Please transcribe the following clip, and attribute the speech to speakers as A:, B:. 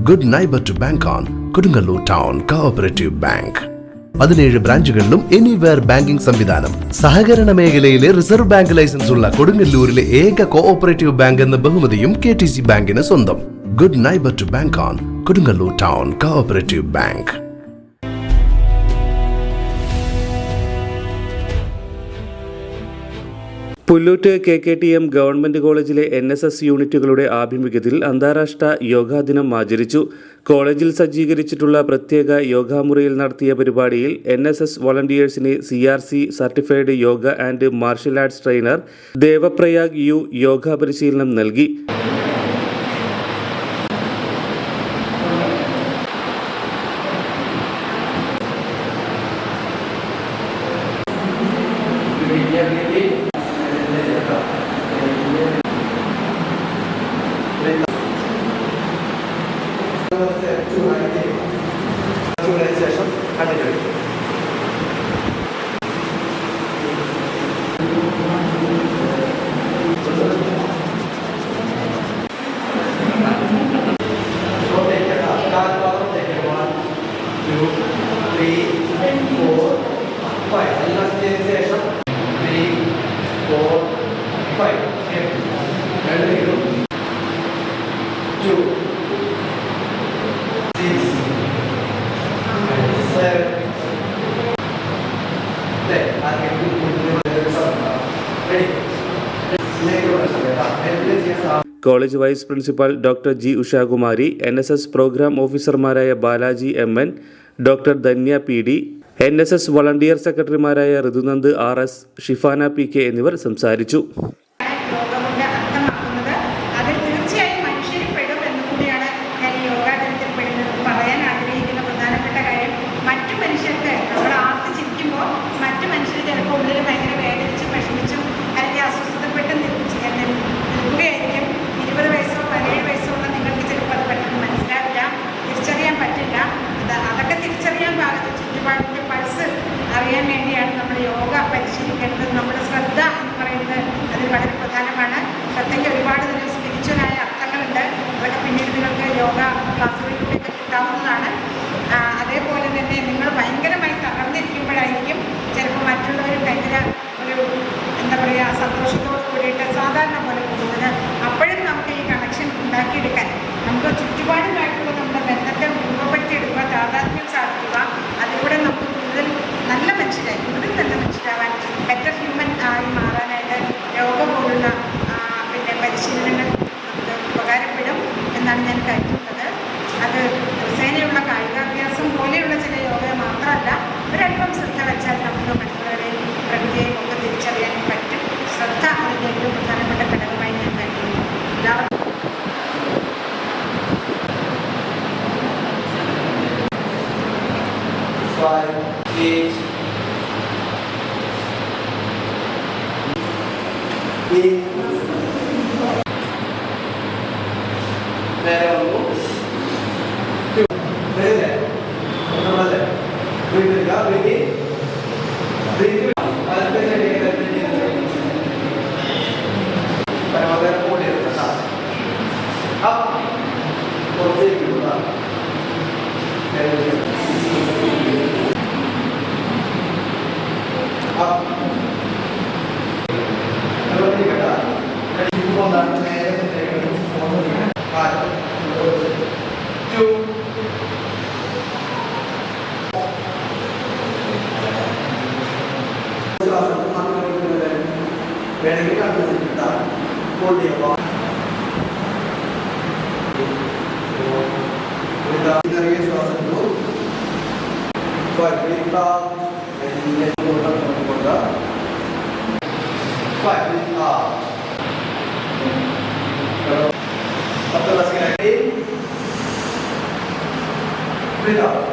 A: Good neighbour to bank on Kodungallur town cooperative bank. 17 ബ്രാഞ്ചുകളിലും anywhere banking സംവിധാനം. സഹകരണ മേഖലയിലെ റിസർവ് ബാങ്ക് ലൈസൻസ് ഉള്ള കൊടുങ്ങല്ലൂരിലെ ഏക കോഓപ്പറേറ്റീവ് ബാങ്ക് എന്ന ബഹുമതിയും KTC ബാങ്കിന് സ്വന്തം. Good neighbour to bank on Kodungallur town cooperative bank.
B: Pullut KKTM government കോളേജിലെ NSS യൂണിറ്റുകളുടെ ആഭിമുഖ്യത്തിൽ അന്താരാഷ്ട്ര യോഗാ ദിനം ആചരിച്ചു. കോളേജിൽ സജ്ജീകരിച്ചിട്ടുള്ള പ്രത്യേക യോഗാമുറിയിൽ നടത്തിയ പരിപാടിയിൽ NSS വോളണ്ടിയേഴ്സിന് CRC certified yoga and martial arts trainer Devprayag U yoga പരിശീലനം നൽകി.
C: ശേഷം കണ്ടിട്ട്
B: college vice principal doctor G. Ushakumari, NSS programme ഓഫീസർമാരായ Balaji MN, doctor Dhanya PD, NSS volunteer സെക്രട്ടറിമാരായ ഋതുനന്ദ് RS, ഷിഫാന PK എന്നിവർ സംസാരിച്ചു.
D: അറിയാൻ വേണ്ടിയാണ് നമ്മൾ യോഗ പരിശീലിക്കേണ്ടത്. നമ്മുടെ ശ്രദ്ധ എന്ന് പറയുന്നത് അതിൽ വളരെ പ്രധാനമാണ്. ശ്രദ്ധയ്ക്ക് ഒരുപാട് തന്നെ സ്പിരിച്വലായ അർത്ഥങ്ങളുണ്ട്. അതൊക്കെ പിന്നീട് നിങ്ങൾക്ക് യോഗ ക്ലാസ്സുകളിലൂടെ കിട്ടാവുന്നതാണ്. അതേപോലെ തന്നെ നിങ്ങൾ ഭയങ്കരമായി തകർന്നിരിക്കുമ്പോഴായിരിക്കും ചിലപ്പോൾ മറ്റുള്ളവർ ഭയങ്കര ഒരു എന്താ പറയുക സന്തോഷത്തോട് കൂടിയിട്ട് സാധാരണ പോലെ പോകുന്നത്. അപ്പോഴും നമുക്ക് ഈ കണക്ഷൻ ഉണ്ടാക്കിയെടുക്കാൻ നമുക്ക് ചുറ്റുപാടുമായിട്ടുള്ള നമ്മുടെ ബന്ധത്തെ രൂപപ്പെടുത്തിയെടുക്കുക, താതാത്മ്യം സാധിക്കുക. അതിലൂടെ നമുക്ക് കൂടുതൽ നല്ല മനുഷ്യരാവാൻ ബെറ്റർ ഹ്യൂമൻ ആയി മാറാനായിട്ട് യോഗ പോലുള്ള പരിശീലനങ്ങൾ നമുക്ക് ഉപകാരപ്പെടും എന്നാണ് ഞാൻ കരുതുന്നത്. അത് ദിവസേനയുള്ള കായികാഭ്യാസം പോലെയുള്ള ചില യോഗ മാത്രമല്ല, ഒരല്പം ശ്രദ്ധ വെച്ചാൽ നമുക്ക് മറ്റുള്ളവരെയും പ്രകൃതിയെയും ഒക്കെ തിരിച്ചറിയാൻ പറ്റും. ശ്രദ്ധ അതിൻ്റെ ഏറ്റവും പ്രധാനപ്പെട്ട ഘടകമായി ഞാൻ കരുതുന്നു. എല്ലാവർക്കും
C: Breathe out.